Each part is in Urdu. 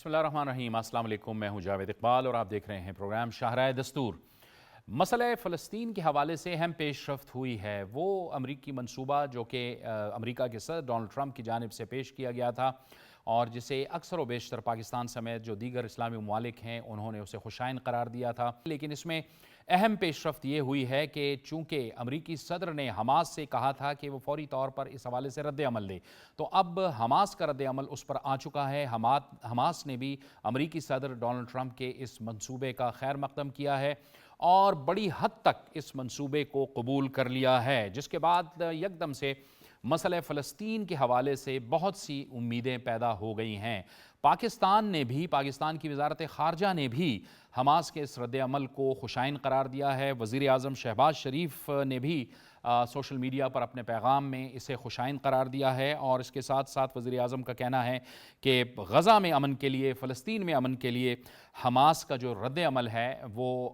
بسم اللہ الرحمن الرحیم۔ السلام علیکم، میں ہوں جاوید اقبال اور آپ دیکھ رہے ہیں پروگرام شاہراہ دستور۔ مسئلہ فلسطین کے حوالے سے اہم پیش رفت ہوئی ہے۔ وہ امریکی منصوبہ جو کہ امریکہ کے صدر ڈونلڈ ٹرمپ کی جانب سے پیش کیا گیا تھا اور جسے اکثر و بیشتر پاکستان سمیت جو دیگر اسلامی ممالک ہیں انہوں نے اسے خوشائن قرار دیا تھا، لیکن اس میں اہم پیش رفت یہ ہوئی ہے کہ چونکہ امریکی صدر نے حماس سے کہا تھا کہ وہ فوری طور پر اس حوالے سے رد عمل دے، تو اب حماس کا رد عمل اس پر آ چکا ہے۔ حماس نے بھی امریکی صدر ڈونلڈ ٹرمپ کے اس منصوبے کا خیر مقدم کیا ہے اور بڑی حد تک اس منصوبے کو قبول کر لیا ہے، جس کے بعد یکدم سے مسئلہ فلسطین کے حوالے سے بہت سی امیدیں پیدا ہو گئی ہیں۔ پاکستان کی وزارت خارجہ نے بھی حماس کے اس رد عمل کو خوشائن قرار دیا ہے۔ وزیر اعظم شہباز شریف نے بھی سوشل میڈیا پر اپنے پیغام میں اسے خوشائن قرار دیا ہے اور اس کے ساتھ ساتھ وزیر اعظم کا کہنا ہے کہ غزہ میں امن کے لیے، فلسطین میں امن کے لیے حماس کا جو رد عمل ہے وہ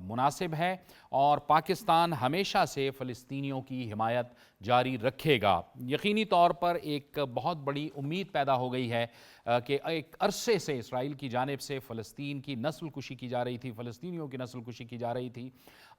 مناسب ہے اور پاکستان ہمیشہ سے فلسطینیوں کی حمایت جاری رکھے گا۔ یقینی طور پر ایک بہت بڑی امید پیدا ہو گئی ہے کہ ایک عرصے سے اسرائیل کی جانب سے فلسطین کی نسل کشی کی جا رہی تھی، فلسطینیوں کی نسل کشی کی جا رہی تھی،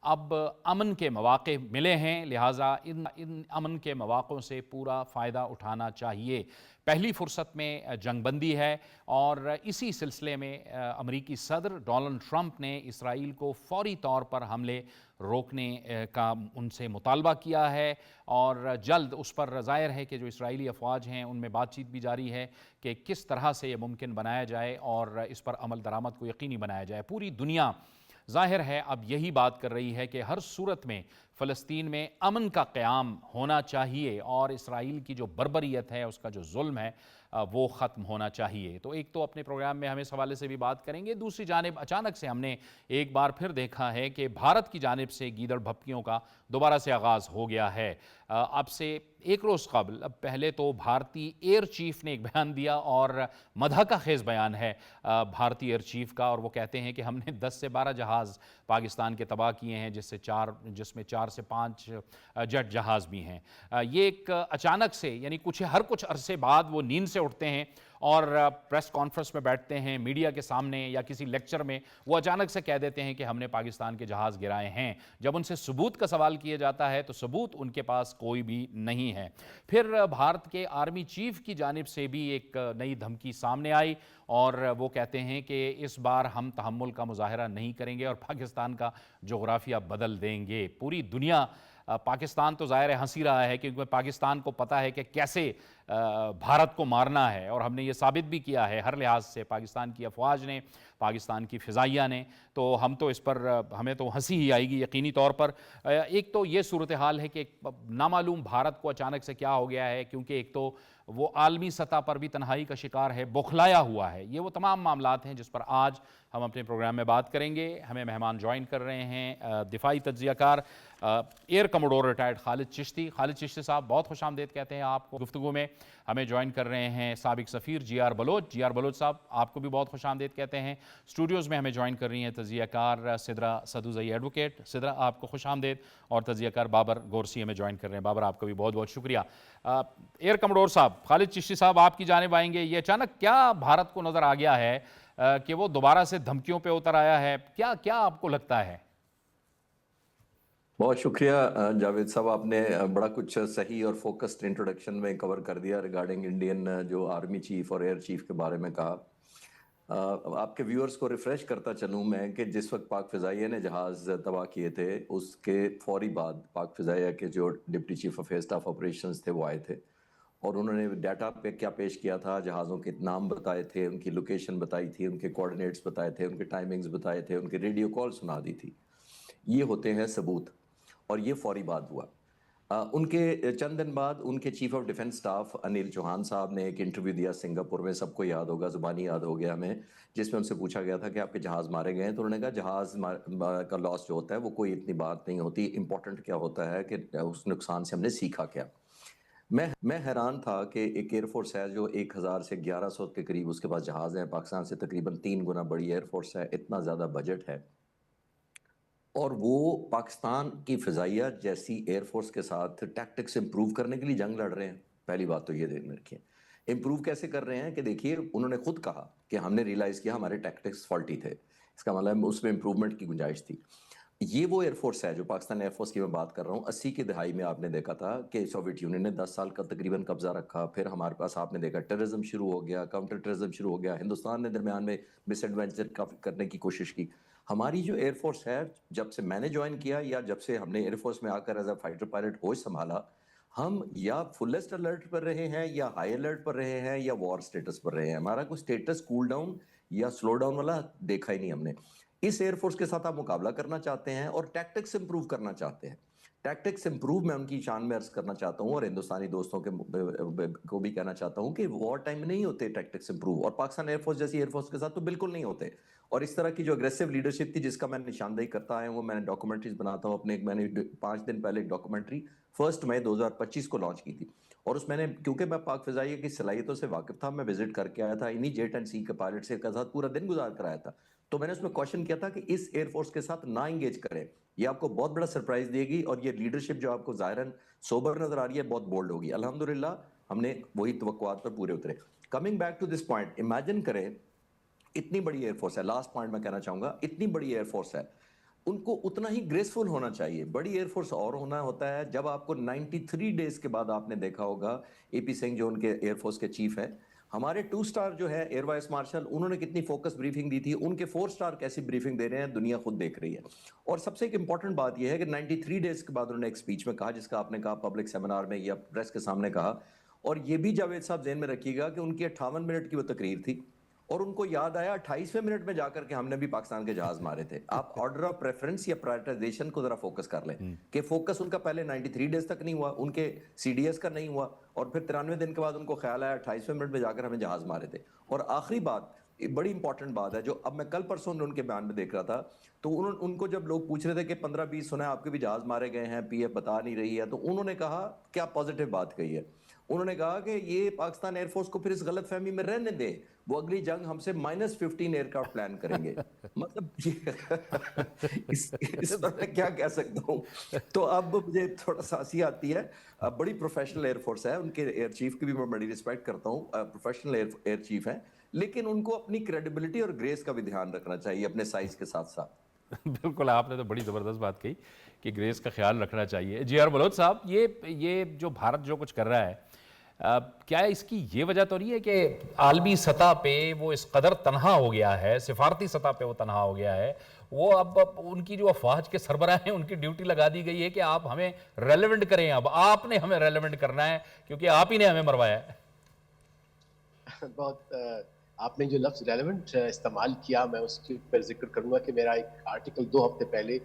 اب امن کے مواقع ملے ہیں، لہٰذا ان امن کے مواقعوں سے پورا فائدہ اٹھانا چاہیے۔ پہلی فرصت میں جنگ بندی ہے اور اسی سلسلے میں امریکی صدر ڈونلڈ ٹرمپ نے اسرائیل کو فوری طور پر حملے روکنے کا ان سے مطالبہ کیا ہے اور جلد اس پر ظاہر ہے کہ جو اسرائیلی افواج ہیں ان میں بات چیت بھی جاری ہے کہ کس طرح سے یہ ممکن بنایا جائے اور اس پر عمل درآمد کو یقینی بنایا جائے۔ پوری دنیا ظاہر ہے اب یہی بات کر رہی ہے کہ ہر صورت میں فلسطین میں امن کا قیام ہونا چاہیے اور اسرائیل کی جو بربریت ہے، اس کا جو ظلم ہے وہ ختم ہونا چاہیے۔ تو ایک تو اپنے پروگرام میں ہم اس حوالے سے بھی بات کریں گے، دوسری جانب اچانک سے ہم نے ایک بار پھر دیکھا ہے کہ بھارت کی جانب سے گیدڑ بھپکیوں کا دوبارہ سے آغاز ہو گیا ہے۔ اب سے ایک روز قبل پہلے تو بھارتی ایئر چیف نے ایک بیان دیا اور مضحکہ خیز بیان ہے بھارتی ایئر چیف کا، اور وہ کہتے ہیں کہ ہم نے 10 سے 12 جہاز پاکستان کے تباہ کیے ہیں، جس میں 4 سے 5 جیٹ جہاز بھی ہیں۔ یہ ایک اچانک سے یعنی ہر کچھ عرصے بعد وہ نیند سے اٹھتے ہیں اور پریس کانفرنس میں بیٹھتے ہیں میڈیا کے سامنے یا کسی لیکچر میں، وہ اچانک سے کہہ دیتے ہیں کہ ہم نے پاکستان کے جہاز گرائے ہیں۔ جب ان سے ثبوت کا سوال کیا جاتا ہے تو ثبوت ان کے پاس کوئی بھی نہیں ہے۔ پھر بھارت کے آرمی چیف کی جانب سے بھی ایک نئی دھمکی سامنے آئی اور وہ کہتے ہیں کہ اس بار ہم تحمل کا مظاہرہ نہیں کریں گے اور پاکستان کا جغرافیہ بدل دیں گے۔ پوری دنیا پاکستان تو ظاہر ہنسی رہا ہے کیونکہ پاکستان کو پتہ ہے کہ کیسے بھارت کو مارنا ہے اور ہم نے یہ ثابت بھی کیا ہے ہر لحاظ سے، پاکستان کی افواج نے، پاکستان کی فضائیہ نے، تو ہم تو اس پر ہمیں تو ہنسی ہی آئے گی یقینی طور پر۔ ایک تو یہ صورتحال ہے کہ نامعلوم بھارت کو اچانک سے کیا ہو گیا ہے، کیونکہ ایک تو وہ عالمی سطح پر بھی تنہائی کا شکار ہے، بوکھلایا ہوا ہے۔ یہ وہ تمام معاملات ہیں جس پر آج ہم اپنے پروگرام میں بات کریں گے۔ ہمیں مہمان جوائن کر رہے ہیں دفاعی تجزیہ کار ایئر کموڈور ریٹائرڈ خالد چشتی۔ خالد چشتی صاحب بہت خوش آمدید کہتے ہیں آپ کو گفتگو میں۔ ہمیں جوائن کر رہے ہیں سابق سفیر G R Baloch. G R Baloch صاحب آپ کو بھی بہت خوش آمدید کہتے ہیں۔ اسٹوڈیوز میں ہمیں جوائن کر رہی ہیں تجزیہ کار سدرا سدوزئی ایڈوکیٹ۔ سدرا آپ کو خوش آمدید، اور تجزیہ کار بابر گورسی ہمیں جوائن کر رہے ہیں۔ بابر آپ کا بھی بہت بہت شکریہ۔ ایئر کموڈور صاحب، خالد چشتی صاحب آپ کی جانب آئیں گے۔ یہ اچانک کیا بھارت کو نظر آ گیا ہے کہ وہ دوبارہ سے دھمکیوں پہ اتر آیا ہے؟ کیا آپ کو لگتا ہے؟ بہت شکریہ جاوید صاحب، آپ نے بڑا کچھ صحیح اور فوکسڈ انٹروڈکشن میں کور کر دیا ریگارڈنگ انڈین جو آرمی چیف اور ایئر چیف کے بارے میں کہا۔ آپ کے ویورز کو ریفریش کرتا چلوں میں کہ جس وقت پاک فضائیہ نے جہاز تباہ کیے تھے اس کے فوری بعد پاک فضائیہ کے جو deputy chief of air staff operations تھے وہ آئے تھے اور انہوں نے ڈیٹا پہ کیا پیش کیا تھا، جہازوں کے نام بتائے تھے، ان کی لوکیشن بتائی تھی، ان کے کوآرڈینیٹس بتائے تھے، ان کے ٹائمنگز بتائے تھے، ان کے ریڈیو کال سنا دی تھی۔ یہ ہوتے ہیں ثبوت، اور یہ فوری بات ہوا۔ ان کے چند دن بعد ان کے chief of defence staff Anil Chauhan صاحب نے ایک انٹرویو دیا سنگاپور میں، سب کو یاد ہوگا، زبانی یاد ہو گیا ہمیں، جس میں ان سے پوچھا گیا تھا کہ آپ کے جہاز مارے گئے ہیں، تو انہوں نے کہا جہاز کا لاس جو ہوتا ہے وہ کوئی اتنی بات نہیں ہوتی، امپورٹنٹ کیا ہوتا ہے کہ اس نقصان سے ہم نے سیکھا کیا۔ میں حیران تھا کہ ایک ایئر فورس ہے جو 1000 سے 1100 کے قریب اس کے پاس جہاز ہیں، پاکستان سے تقریباً 3 گنا بڑی ایئر فورس ہے، اتنا زیادہ بجٹ ہے، اور وہ پاکستان کی فضائیہ جیسی ایئر فورس کے ساتھ ٹیکٹکس امپروو کرنے کے لیے جنگ لڑ رہے ہیں۔ پہلی بات تو یہ دین میں رکھیں۔ امپروو کیسے کر رہے ہیں کہ دیکھیے انہوں نے خود کہا کہ ہم نے ریلائز کیا ہمارے ٹیکٹکس فالٹی تھے, اس کا مطلب اس میں امپروومنٹ کی گنجائش تھی. یہ وہ ایئر فورس ہے جو پاکستان ایئر فورس کی میں بات کر رہا ہوں. 80 کی دہائی میں آپ نے دیکھا تھا کہ سوویت یونین نے 10 سال کا تقریباً قبضہ رکھا, پھر ہمارے پاس آپ نے دیکھا ٹیررزم شروع ہو گیا, کاؤنٹر ٹیررزم شروع ہو گیا, ہندوستان نے درمیان میں مس ایڈوینچر کرنے کی کوشش کی. ہماری جو ایئر فورس ہے, جب سے میں نے جوائن کیا یا جب سے ہم نے ایئر فورس میں آ کر ایز اے فائٹر پائلٹ ہوش سنبھالا, ہم یا فلیسٹ الرٹ پر رہے ہیں یا ہائی الرٹ پر رہے ہیں یا وار سٹیٹس پر رہے ہیں. ہمارا کوئی سٹیٹس کول ڈاؤن یا سلو ڈاؤن والا دیکھا ہی نہیں ہم نے. اس ایئر فورس کے ساتھ آپ مقابلہ کرنا چاہتے ہیں اور ٹیکٹکس امپروو کرنا چاہتے ہیں. ٹیکٹکس امپروو میں ان کی شان میں عرض کرنا چاہتا ہوں اور ہندوستانی دوستوں کو بھی کہنا چاہتا ہوں کہ وار ٹائم میں نہیں ہوتے ٹیکٹکس امپروو, اور پاکستان ایئر فورس جیسی ایئر فورس کے ساتھ تو بالکل نہیں ہوتے. اور اس طرح کی جو اگریسو لیڈرشپ تھی جس کا میں نشاندہی کرتا آیا ہوں, میں نے ڈاکومنٹریز بناتا ہوں اپنے, میں نے 5 دن پہلے ایک ڈاکومنٹری 1 مئی 2025 کو لانچ کی تھی. اور اس میں نے, کیونکہ میں پاک فضائیہ کی صلاحیتوں سے واقف تھا, میں وزٹ کر کے آیا تھا, انہی جیٹ اینڈ سی کے پائلٹ سے کے ساتھ پورا دن گزار کر آیا تھا, تو میں نے اس میں کوشچن کیا تھا کہ اس ایئر فورس کے ساتھ نہ انگیج کریں. یہ آپ کو بہت بڑا سرپرائز دے گی, اور یہ لیڈرشپ جو آپ کو ظاہراً سوبر نظر آ رہی ہے بہت بولڈ ہوگی. الحمدللہ ہم نے وہی توقعات پر پورے اترے. Coming back to this point, imagine کریں اتنی بڑی ایئر فورس ہے, لاسٹ پوائنٹ میں کہنا چاہوں گا, اتنی بڑی ایئر فورس ہے, ان کو اتنا ہی گریسفل ہونا چاہیے. بڑی ایئر فورس اور ہونا ہوتا ہے جب آپ کو 93 ڈیز کے بعد, آپ نے دیکھا ہوگا اے پی سنگھ جو ان کے ایئر فورس کے چیف ہیں, ہمارے 2 سٹار جو ہے ایئر وائس مارشل, انہوں نے کتنی فوکس بریفنگ دی تھی, ان کے 4 سٹار کیسی بریفنگ دے رہے ہیں دنیا خود دیکھ رہی ہے. اور سب سے ایک امپورٹنٹ بات یہ ہے کہ 93 ڈیز کے بعد انہوں نے ایک سپیچ میں کہا, جس کا آپ نے کہا پبلک سیمینار میں یا پریس کے سامنے کہا, اور یہ بھی جاوید صاحب ذہن میں رکھیے گا کہ ان کی 58 منٹ کی وہ تقریر تھی, اور ان کو یاد آیا 28ویں منٹ میں جا کر کے ہم نے بھی پاکستان کے جہاز مارے تھے. آپ آرڈر آف پریفرنس یا پرائرٹائزیشن کو ذرا فوکس کر لیں کہ فوکس ان کا پہلے 93 ڈیز تک نہیں ہوا, ان کے سی ڈی ایس کا نہیں ہوا, اور پھر 93 دن کے بعد ان کو خیال آیا 28ویں منٹ میں جا کر ہمیں جہاز مارے تھے. اور آخری بات, بڑی امپورٹنٹ بات ہے جو اب میں کل پرسوں ان کے بیان میں دیکھ رہا تھا, تو ان کو جب لوگ پوچھ رہے تھے کہ 15-20 سنا ہے آپ کے بھی جہاز مارے گئے ہیں, پی ایف بتا نہیں رہی ہے, تو انہوں نے کہا کیا پازیٹیو بات کہی ہے, انہوں نے کہا کہ یہ پاکستان ایئر فورس کو پھر اس غلط فہمی میں رہنے دیں, وہ اگلی جنگ ہم سے -15 ایئرکرافٹ پلان کریں گے. مطلب اس پر میں کیا کہہ سکتا ہوں. تو اب مجھے تھوڑا سا ہنسی آتی ہے. بڑی پروفیشنل ایئر فورس ہے, ان کے ایئر چیف کی بھی میں بڑی رسپیکٹ کرتا ہوں, پروفیشنل ایئر چیف ہیں, لیکن ان کو اپنی کریڈیبلٹی اور گریس کا بھی دھیان رکھنا چاہیے اپنے سائز کے ساتھ ساتھ. بالکل, آپ نے تو بڑی زبردست بات کہی کہ گریس کا خیال رکھنا چاہیے. جی آر بلوچ صاحب, یہ جو بھارت جو کچھ کر رہا ہے, کیا اس کی یہ وجہ تو نہیں ہے کہ عالمی سطح پہ وہ اس قدر تنہا ہو گیا ہے, سفارتی سطح پہ وہ تنہا ہو گیا ہے, وہ اب ان کی جو افواج کے سربراہ ہیں ان کی ڈیوٹی لگا دی گئی ہے کہ آپ ہمیں ریلیونٹ کریں, اب آپ نے ہمیں ریلیونٹ کرنا ہے کیونکہ آپ ہی نے ہمیں مروایا ہے. بہت آپ نے جو لفظ ریلیونٹ استعمال کیا, میں اس کے اوپر ذکر کروں گا کہ میرا ایک آرٹیکل 2 ہفتے پہلے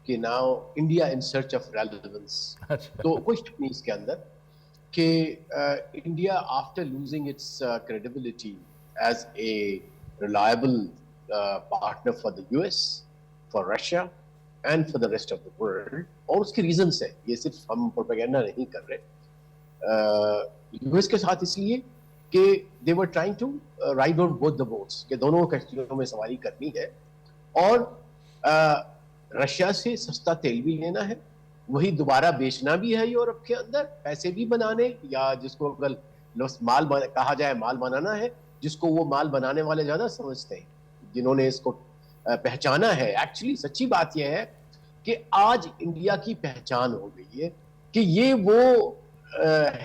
کہ now India in search of relevance, تو کوئی شک نہیں اس کے اندر کہ India after losing its credibility as a reliable partner for the U S, for Russia and for the rest of the world, اور اس کے ریزنس ہے, یہ صرف ہم پروپیگنڈا نہیں کر رہے, یو ایس کے ساتھ اس لیے کہ they were trying to ride on both the boats, کہ دونوں کشتیوں میں سواری کرنی ہے, اور رشیا سے سستا تیل بھی لینا ہے, وہی دوبارہ بیچنا بھی ہے یورپ کے اندر, پیسے بھی بنانے, یا جس کو اگر مال کہا جائے مال بنانا ہے, جس کو وہ مال بنانے والے زیادہ سمجھتے ہیں جنہوں نے اس کو پہچانا ہے. ایکچولی سچی بات یہ ہے کہ آج انڈیا کی پہچان ہو گئی ہے کہ یہ وہ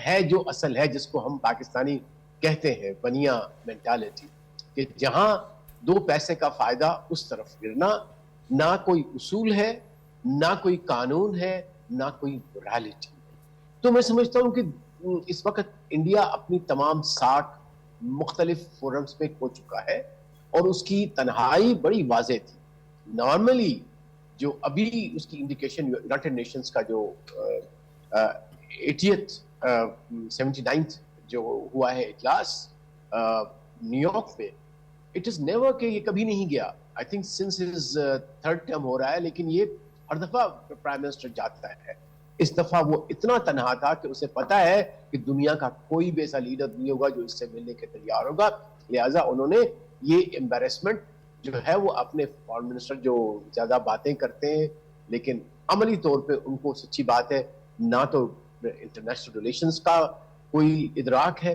ہے جو اصل ہے, جس کو ہم پاکستانی کہتے ہیں بنیا مینٹالٹی, کہ جہاں 2 پیسے کا فائدہ اس طرف گرنا, نہ کوئی اصول ہے, نہ کوئی قانون ہے, نہ کوئی مورالٹی ہے. تو میں سمجھتا ہوں کہ اس وقت انڈیا اپنی تمام 60 مختلف فورمز پہ کھو چکا ہے, اور اس کی تنہائی بڑی واضح تھی. نارملی جو ابھی اس کی انڈیکیشن یونائٹڈ نیشنز کا جو 79th جو ہوا ہے اجلاس نیو یارک پہ, اٹ از نیور کہ یہ کبھی نہیں گیا. I think since his 3rd term ہو رہا ہے, لیکن یہ ہر دفعہ پرائم منسٹر جاتا ہے. اس دفعہ وہ اتنا تنہا تھا کہ اسے پتا ہے کہ دنیا کا کوئی بھی ایسا لیڈر نہیں ہوگا جو اس سے ملنے کے تیار ہوگا, لہٰذا انہوں نے یہ امبیرسمنٹ جو ہے وہ اپنے فارن منسٹر جو زیادہ باتیں کرتے ہیں لیکن عملی طور پہ ان کو سچی بات ہے نہ تو انٹرنیشنل ریلیشنز کا کوئی ادراک ہے,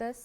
10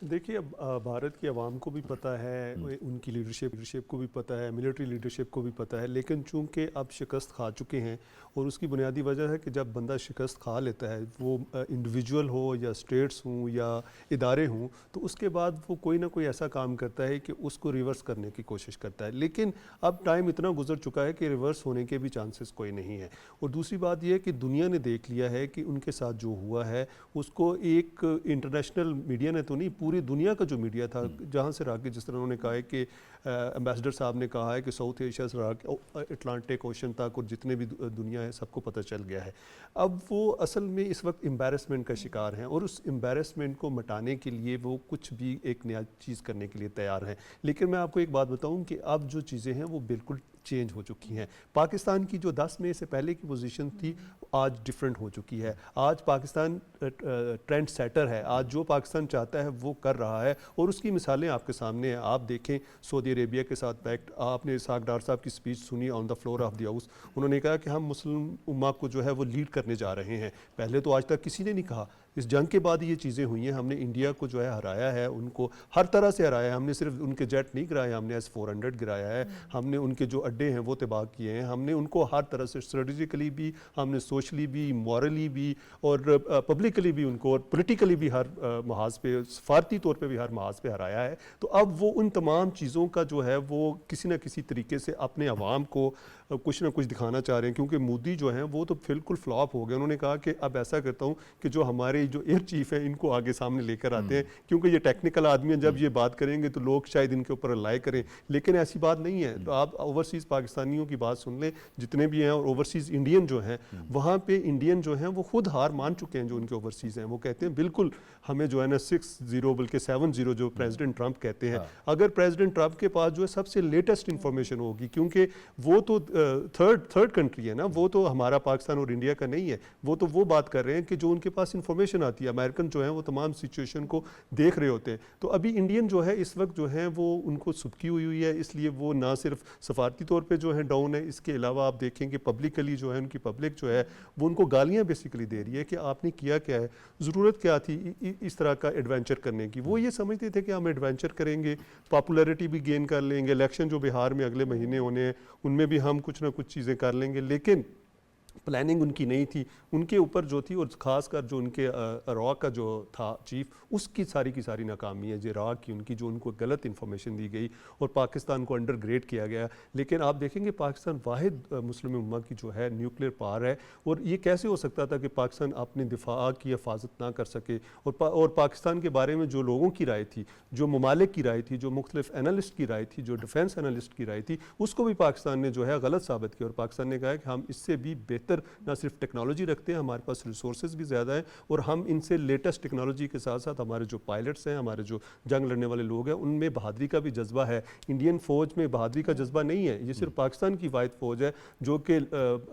دیکھیے اب بھارت کی عوام کو بھی پتہ ہے، ان کی لیڈرشپ کو بھی پتہ ہے، ملٹری لیڈرشپ کو بھی پتہ ہے، لیکن چونکہ اب شکست کھا چکے ہیں، اور اس کی بنیادی وجہ ہے کہ جب بندہ شکست کھا لیتا ہے، وہ انڈیویجول ہو یا اسٹیٹس ہوں یا ادارے ہوں، تو اس کے بعد وہ کوئی نہ کوئی ایسا کام کرتا ہے کہ اس کو ریورس کرنے کی کوشش کرتا ہے، لیکن اب ٹائم اتنا گزر چکا ہے کہ ریورس ہونے کے بھی چانسز کوئی نہیں ہے۔ اور دوسری بات یہ ہے کہ دنیا نے دیکھ لیا ہے کہ ان کے ساتھ جو ہوا ہے اس کو ایک انٹرنیشنل میڈیا نے تو نہیں، پوری دنیا کا جو میڈیا تھا، جہاں سے راکٹ، جس طرح انہوں نے کہا ہے کہ ایمبیسڈر صاحب نے کہا ہے کہ ساؤتھ ایشیا سے اٹلانٹک اوشن تک اور جتنے بھی دنیا ہے سب کو پتہ چل گیا ہے۔ اب وہ اصل میں اس وقت امبیرسمنٹ کا شکار ہیں، اور اس امبیرسمنٹ کو مٹانے کے لیے وہ کچھ بھی ایک نیا چیز کرنے کے لیے تیار ہیں۔ لیکن میں آپ کو ایک بات بتاؤں کہ اب جو چیزیں ہیں وہ بالکل چینج ہو چکی ہیں۔ پاکستان کی جو 10 مئی سے پہلے کی پوزیشن تھی آج ڈیفرنٹ ہو چکی ہے۔ آج پاکستان ٹرینڈ سیٹر ہے، آج جو پاکستان چاہتا ہے وہ کر رہا ہے، اور اس کی مثالیں آپ کے سامنے ہیں۔ آپ دیکھیں سعودی عربیہ کے ساتھ پیکٹ، آپ نے اسحاق ڈار صاحب کی سپیچ سنی on the floor of the house, انہوں نے کہا کہ ہم مسلم امہ کو جو ہے وہ لیڈ کرنے جا رہے ہیں۔ پہلے تو آج تک کسی نے نہیں کہا، اس جنگ کے بعد یہ چیزیں ہوئی ہیں۔ ہم نے انڈیا کو جو ہے ہرایا ہے، ان کو ہر طرح سے ہرایا ہے۔ ہم نے صرف ان کے جیٹ نہیں گرائے، ہم نے S-400 گرایا ہے، ہم نے ان کے جو اڈے ہیں وہ تباہ کیے ہیں، ہم نے ان کو ہر طرح سے اسٹریٹجیکلی بھی، ہم نے سوشلی بھی، مورلی بھی، اور پبلکلی بھی ان کو، اور پولیٹیکلی بھی ہر محاذ پہ، سفارتی طور پہ بھی ہر محاذ پہ ہرایا ہے۔ تو اب وہ ان تمام چیزوں کا جو ہے وہ کسی نہ کسی طریقے سے اپنے عوام کو کچھ نہ کچھ دکھانا چاہ رہے ہیں، کیونکہ مودی جو ہیں وہ تو بالکل فلاپ ہو گئے۔ انہوں نے کہا کہ اب ایسا کرتا ہوں کہ جو ہمارے جو ایئر چیف ہیں ان کو آگے سامنے لے کر آتے ہیں، کیونکہ یہ ٹیکنیکل آدمی ہیں، جب یہ بات کریں گے تو لوگ شاید ان کے اوپر رلائی کریں، لیکن ایسی بات نہیں ہے۔ تو آپ اوورسیز پاکستانیوں کی بات سن لیں جتنے بھی ہیں، اور اوورسیز انڈین جو ہیں، وہاں پہ انڈین جو ہیں وہ خود ہار مان چکے ہیں۔ جو ان کے اوورسیز ہیں وہ کہتے ہیں بالکل ہمیں جو ہے نا 6-0 بلکہ 7-0 جو پریزیڈنٹ ٹرمپ کہتے ہیں، اگر پریزیڈنٹ ٹرمپ کے پاس جو ہے سب سے لیٹسٹ انفارمیشن ہوگی، کیونکہ وہ تو تھرڈ کنٹری ہے نا، وہ تو ہمارا پاکستان اور انڈیا کا نہیں ہے، وہ تو وہ بات کر رہے ہیں کہ جو ان کے پاس انفارمیشن آتی ہے۔ امریکن جو ہیں وہ تمام سچویشن کو دیکھ رہے ہوتے ہیں۔ تو ابھی انڈین جو ہے اس وقت جو ہے وہ ان کو سبکی ہوئی ہے، اس لیے وہ نہ صرف سفارتی طور پہ جو ہے ڈاؤن ہے، اس کے علاوہ آپ دیکھیں کہ پبلکلی جو ہے ان کی پبلک جو ہے وہ ان کو گالیاں بیسیکلی دے رہی ہے کہ آپ نے کیا کیا ہے، ضرورت کیا تھی اس طرح کا ایڈونچر کرنے کی۔ وہ یہ سمجھتے تھے کہ ہم ایڈونچر کریں گے، پاپولیرٹی بھی گین کر لیں گے، الیکشن جو بہار میں اگلے مہینے ہونے ہیں ان میں بھی ہم کچھ نہ کچھ چیزیں کر لیں گے، لیکن پلاننگ ان کی نہیں تھی۔ ان کے اوپر جو تھی، اور خاص کر جو ان کے را کا جو تھا چیف، اس کی ساری ناکامی ہے جو را کی، ان کی جو ان کو غلط انفارمیشن دی گئی اور پاکستان کو انڈر گریڈ کیا گیا۔ لیکن آپ دیکھیں گے پاکستان واحد مسلم امہ کی جو ہے نیوکلیئر پاور ہے، اور یہ کیسے ہو سکتا تھا کہ پاکستان اپنے دفاع کی حفاظت نہ کر سکے، اور پاکستان کے بارے میں جو لوگوں کی رائے تھی، جو ممالک کی رائے تھی، جو مختلف انالسٹ کی رائے تھی، جو ڈیفینس انالسٹ کی رائے تھی، اس کو بھی پاکستان نے جو ہے غلط ثابت کیا، اور پاکستان نے کہا ہے کہ ہم اس سے بھی بہتر نہ صرف ٹیکنالوجی رکھتے ہیں، ہمارے پاس ریسورسز بھی زیادہ ہیں، اور ہم ان سے لیٹسٹ ٹیکنالوجی کے ساتھ ساتھ ہمارے جو پائلٹس ہیں، ہمارے جو جنگ لڑنے والے لوگ ہیں، ان میں بہادری کا بھی جذبہ ہے۔ انڈین فوج میں بہادری کا جذبہ نہیں ہے، یہ صرف پاکستان کی واحد فوج ہے جو کہ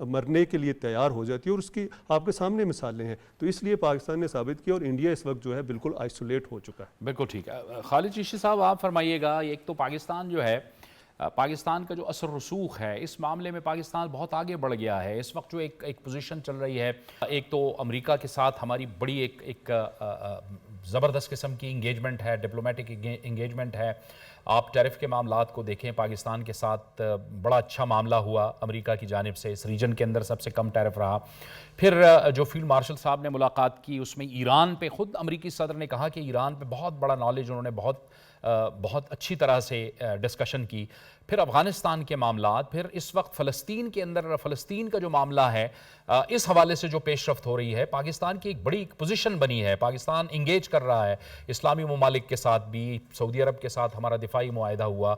مرنے کے لیے تیار ہو جاتی ہے، اور اس کی آپ کے سامنے مثالیں ہیں۔ تو اس لیے پاکستان نے ثابت کیا، اور انڈیا اس وقت جو ہے بالکل آئسولیٹ ہو چکا ہے۔ بالکل ٹھیک ہے۔ خالد چشتی صاحب آپ فرمائیے گا، ایک تو پاکستان جو ہے، پاکستان کا جو اثر رسوخ ہے اس معاملے میں پاکستان بہت آگے بڑھ گیا ہے اس وقت، جو ایک پوزیشن چل رہی ہے، ایک تو امریکہ کے ساتھ ہماری بڑی ایک زبردست قسم کی انگیجمنٹ ہے، ڈپلومیٹک انگیجمنٹ ہے۔ آپ ٹیرف کے معاملات کو دیکھیں، پاکستان کے ساتھ بڑا اچھا معاملہ ہوا امریکہ کی جانب سے، اس ریجن کے اندر سب سے کم ٹیرف رہا۔ پھر جو فیلڈ مارشل صاحب نے ملاقات کی، اس میں ایران پہ خود امریکی صدر نے کہا کہ ایران پہ بہت بڑا نالج، انہوں نے بہت اچھی طرح سے ڈسکشن کی۔ پھر افغانستان کے معاملات، پھر اس وقت فلسطین کے اندر فلسطین کا جو معاملہ ہے، اس حوالے سے جو پیش رفت ہو رہی ہے، پاکستان کی ایک بڑی پوزیشن بنی ہے، پاکستان انگیج کر رہا ہے اسلامی ممالک کے ساتھ بھی، سعودی عرب کے ساتھ ہمارا دفاعی معاہدہ ہوا،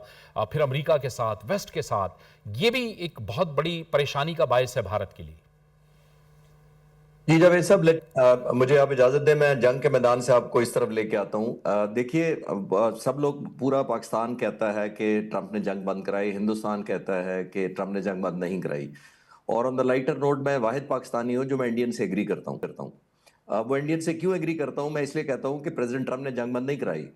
پھر امریکہ کے ساتھ، ویسٹ کے ساتھ۔ یہ بھی ایک بہت بڑی پریشانی کا باعث ہے بھارت کے لیے۔ جی جاوید صاحب، مجھے آپ اجازت دیں، میں جنگ کے میدان سے آپ کو اس طرف لے کے آتا ہوں۔ دیکھیے، سب لوگ، پورا پاکستان کہتا ہے کہ ٹرمپ نے جنگ بند کرائی، ہندوستان کہتا ہے کہ ٹرمپ نے جنگ بند نہیں کرائی، اور آن دا لائٹر نوٹ میں واحد پاکستانی ہوں جو میں انڈین سے ایگری کرتا ہوں۔ وہ انڈین سے کیوں ایگری کرتا ہوں؟ میں اس لیے کہتا ہوں کہ پریزیڈنٹ ٹرمپ نے جنگ بند نہیں کرائی،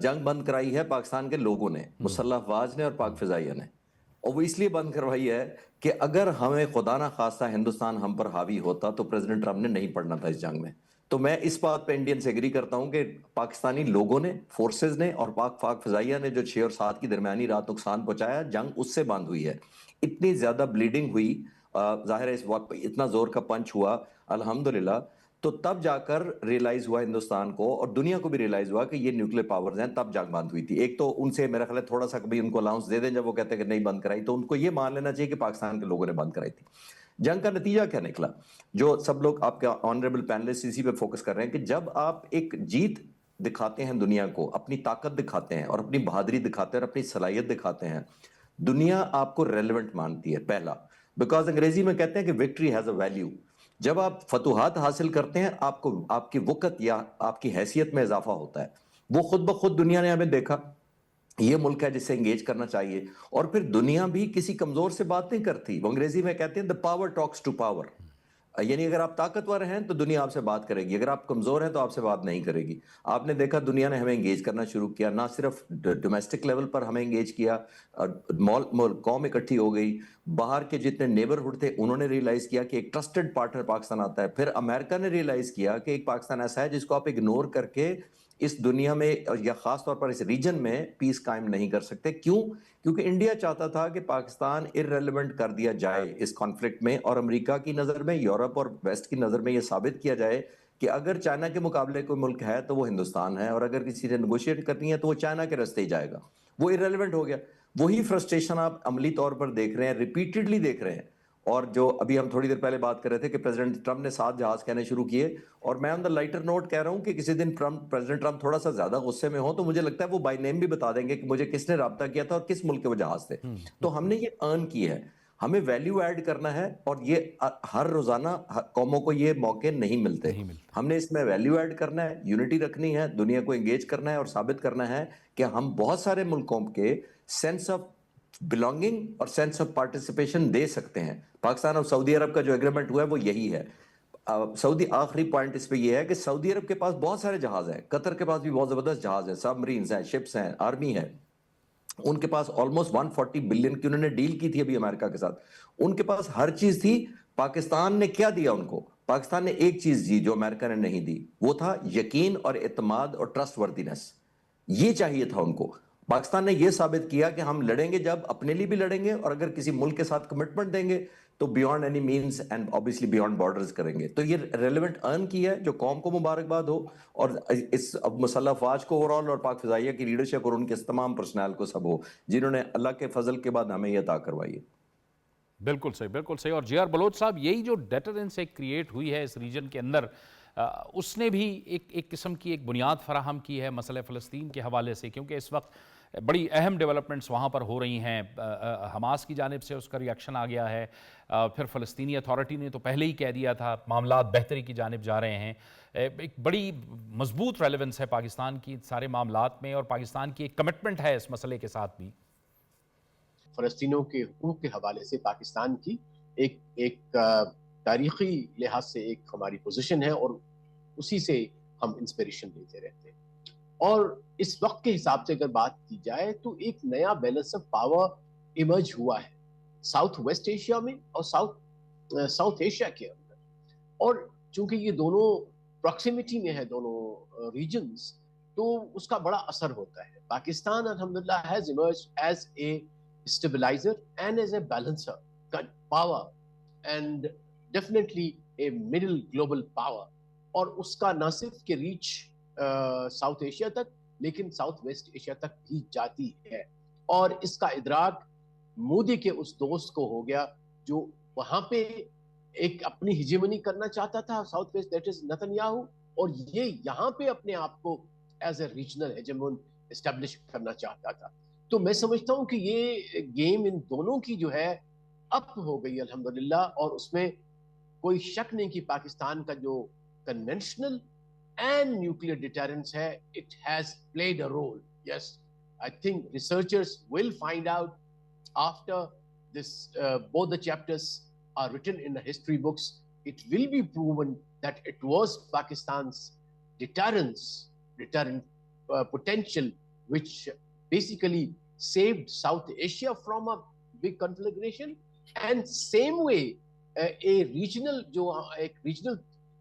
جنگ بند کرائی ہے پاکستان کے لوگوں نے، مسلح افواج نے اور پاک فضائیہ نے، اور وہ اس لیے بند کروائی ہے کہ اگر ہمیں خدا نہ خواستہ ہندوستان ہم پر حاوی ہوتا تو پریزیڈنٹ ٹرمپ نے نہیں پڑھنا تھا اس جنگ میں۔ تو میں اس بات پہ انڈین سے ایگری کرتا ہوں کہ پاکستانی لوگوں نے، فورسز نے اور پاک فضائیہ نے جو 6 اور 7 کی درمیانی رات نقصان پہنچایا، جنگ اس سے بند ہوئی ہے. اتنی زیادہ بلیڈنگ ہوئی، ظاہر ہے اس وقت اتنا زور کا پنچ ہوا الحمدللہ، تو تب جا کر ریلائز ہوا ہندوستان کو اور دنیا کو بھی ریلائز ہوا کہ یہ نیوکلیر پاورز ہیں. تب جنگ بند ہوئی تھی. ایک تو ان سے میرا خیال ہے تھوڑا سا کبھی ان کو الاؤنس دے دیں جب وہ کہتے ہیں کہ نہیں بند کرائی، تو ان کو یہ مان لینا چاہیے کہ پاکستان کے لوگوں نے بند کرائی تھی. جنگ کا نتیجہ کیا نکلا؟ جو سب لوگ آپ کا آنریبل پینلسٹ اسی پہ فوکس کر رہے ہیں کہ جب آپ ایک جیت دکھاتے ہیں دنیا کو، اپنی طاقت دکھاتے ہیں اور اپنی بہادری دکھاتے ہیں اور اپنی صلاحیت دکھاتے ہیں، دنیا آپ کو ریلیونٹ مانتی ہے. پہلا، بیکاز انگریزی میں کہتے ہیں کہ وکٹری ہیز اے ویلیو. جب آپ فتوحات حاصل کرتے ہیں، آپ کو آپ کی وقت یا آپ کی حیثیت میں اضافہ ہوتا ہے. وہ خود بخود دنیا نے ہمیں دیکھا یہ ملک ہے جس سے انگیج کرنا چاہیے. اور پھر دنیا بھی کسی کمزور سے بات نہیں کرتی. وہ انگریزی میں کہتے ہیں the power talks to power. یعنی اگر آپ طاقتور ہیں تو دنیا آپ سے بات کرے گی، اگر آپ کمزور ہیں تو آپ سے بات نہیں کرے گی. آپ نے دیکھا دنیا نے ہمیں انگیج کرنا شروع کیا، نہ صرف ڈومیسٹک لیول پر ہمیں انگیج کیا، قوم اکٹھی ہو گئی. باہر کے جتنے نیبرہڈ تھے انہوں نے ریلائز کیا کہ ایک ٹرسٹڈ پارٹنر پاکستان آتا ہے. پھر امریکہ نے ریلائز کیا کہ ایک پاکستان ایسا ہے جس کو آپ اگنور کر کے اس دنیا میں یا خاص طور پر اس ریجن میں پیس قائم نہیں کر سکتے. کیوں؟ کیونکہ انڈیا چاہتا تھا کہ پاکستان ارریلیونٹ کر دیا جائے اس کانفلکٹ میں، اور امریکہ کی نظر میں، یورپ اور ویسٹ کی نظر میں یہ ثابت کیا جائے کہ اگر چائنا کے مقابلے کوئی ملک ہے تو وہ ہندوستان ہے، اور اگر کسی نے نیگوشیٹ کرنی ہے تو وہ چائنا کے راستے ہی جائے گا. وہ ارریلیونٹ ہو گیا. وہی فرسٹریشن آپ عملی طور پر دیکھ رہے ہیں، ریپیٹڈلی دیکھ رہے ہیں. اور جو ابھی ہم تھوڑی دیر پہلے بات کر رہے تھے کہ پریزیڈنٹ ٹرمپ نے 7 جہاز کہنے شروع کیے، اور میں آن دا لائٹر نوٹ کہہ رہا ہوں کہ کسی دن پریزیڈنٹ ٹرمپ تھوڑا سا زیادہ غصے میں ہو تو مجھے لگتا ہے وہ بائی نیم بھی بتا دیں گے کہ مجھے کس نے رابطہ کیا تھا اور کس ملک کے وہ جہاز تھے. تو ہم نے یہ ارن کی ہے، ہمیں ویلیو ایڈ کرنا ہے، اور یہ ہر روزانہ قوموں کو یہ موقع نہیں ملتے. ہم نے اس میں ویلیو ایڈ کرنا ہے، یونٹی رکھنی ہے، دنیا کو انگیج کرنا ہے اور ثابت کرنا ہے کہ ہم بہت سارے ملکوں کے سینس آف بلانگنگ اور سینس آف پارٹیسپیشن دے سکتے ہیں. پاکستان اور سعودی عرب کا جو ایگریمنٹ ہوا ہے وہ یہی ہے. سعودی آخری پوائنٹ اس پہ یہ ہے کہ سعودی عرب کے پاس بہت سارے جہاز ہیں، قطر کے پاس بھی بہت زبردست جہاز ہیں، سب مرینز ہیں، شپس ہیں، آرمی ہے. ان کے پاس آلموسٹ 140 بلین کی انہوں نے ڈیل کی تھی ابھی امریکہ کے ساتھ. ان کے پاس ہر چیز تھی. پاکستان نے کیا دیا ان کو؟ پاکستان نے ایک چیز دی جو امریکہ نے نہیں دی، وہ تھا یقین اور اعتماد اور ٹرسٹ وردینس. یہ چاہیے تھا ان کو. پاکستان نے یہ ثابت کیا کہ ہم لڑیں گے جب اپنے لیے بھی لڑیں گے، اور اگر کسی ملک کے ساتھ کمٹمنٹ دیں گے تو beyond any means and obviously beyond borders کریں گے. تو یہ ریلیونٹ ارن کی ہے، جو قوم کو مبارکباد ہو، اور اس مسلح افواج کو اوورال اور پاک فضائیہ کی لیڈرشپ اور ان کے تمام پرسنل کو سب ہو جنہوں نے اللہ کے فضل کے بعد ہمیں یہ عطا کروائی ہے. بالکل صحیح، بالکل صحیح. اور جی آر بلوچ صاحب، یہی جو ڈیٹرنس ایک کریٹ ہوئی ہے اس ریجن کے اندر، اس نے بھی ایک قسم کی ایک بنیاد فراہم کی ہے مسئلہ فلسطین کے حوالے سے، کیونکہ اس وقت بڑی اہم ڈیولپمنٹس وہاں پر ہو رہی ہیں. حماس کی جانب سے اس کا ریاکشن آ گیا ہے، پھر فلسطینی اتھارٹی نے تو پہلے ہی کہہ دیا تھا معاملات بہتری کی جانب جا رہے ہیں. ایک بڑی مضبوط ریلیونس ہے پاکستان کی سارے معاملات میں، اور پاکستان کی ایک کمٹمنٹ ہے اس مسئلے کے ساتھ بھی. فلسطینیوں کے حقوق کے حوالے سے پاکستان کی ایک تاریخی لحاظ سے ایک ہماری پوزیشن ہے، اور اسی سے ہم انسپریشن لیتے رہتے ہیں. اور اس وقت کے حساب سے اگر بات کی جائے تو ایک نیا بیلنس آف پاور ایمرج ہوا ہے ساؤتھ ویسٹ ایشیا میں اور ساؤتھ ایشیا کے اندر. اور چونکہ یہ دونوں پراکسیمیٹی میں ہے دونوں ریجنز، تو اس کا بڑا اثر ہوتا ہے. پاکستان الحمدللہ has emerged as a stabilizer and as a balancer power and definitely a middle global power. اور اس کا نہ صرف کہ ریچ ساؤتھ ایشیا تک، لیکن ساؤتھ ویسٹ ایشیا تک بھی جاتی ہے. اور اس کا ادراک مودی کے اس دوست کو ہو گیا جو وہاں پہ ایک اپنی ہیجمنی کرنا چاہتا تھا ساؤتھ ویسٹ، دیٹ از نتن-یاہو، اور یہ یہاں پہ اپنے آپ کو ایز اے ریجنل ہیجمن اسٹیبلش کرنا چاہتا تھا. تو میں سمجھتا ہوں کہ یہ گیم ان دونوں کی جو ہے اپ ہو گئی الحمدللہ، اور اس میں کوئی شک نہیں کہ پاکستان کا جو کنونشنل اینڈ نیوکلیئر ڈیٹرنس ہے، it has played a role. Yes, I think researchers will find out after this, both the chapters are written in the history books. It will be proven that it was Pakistan's deterrent potential which basically saved South Asia from a big conflagration. And same way a regional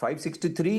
563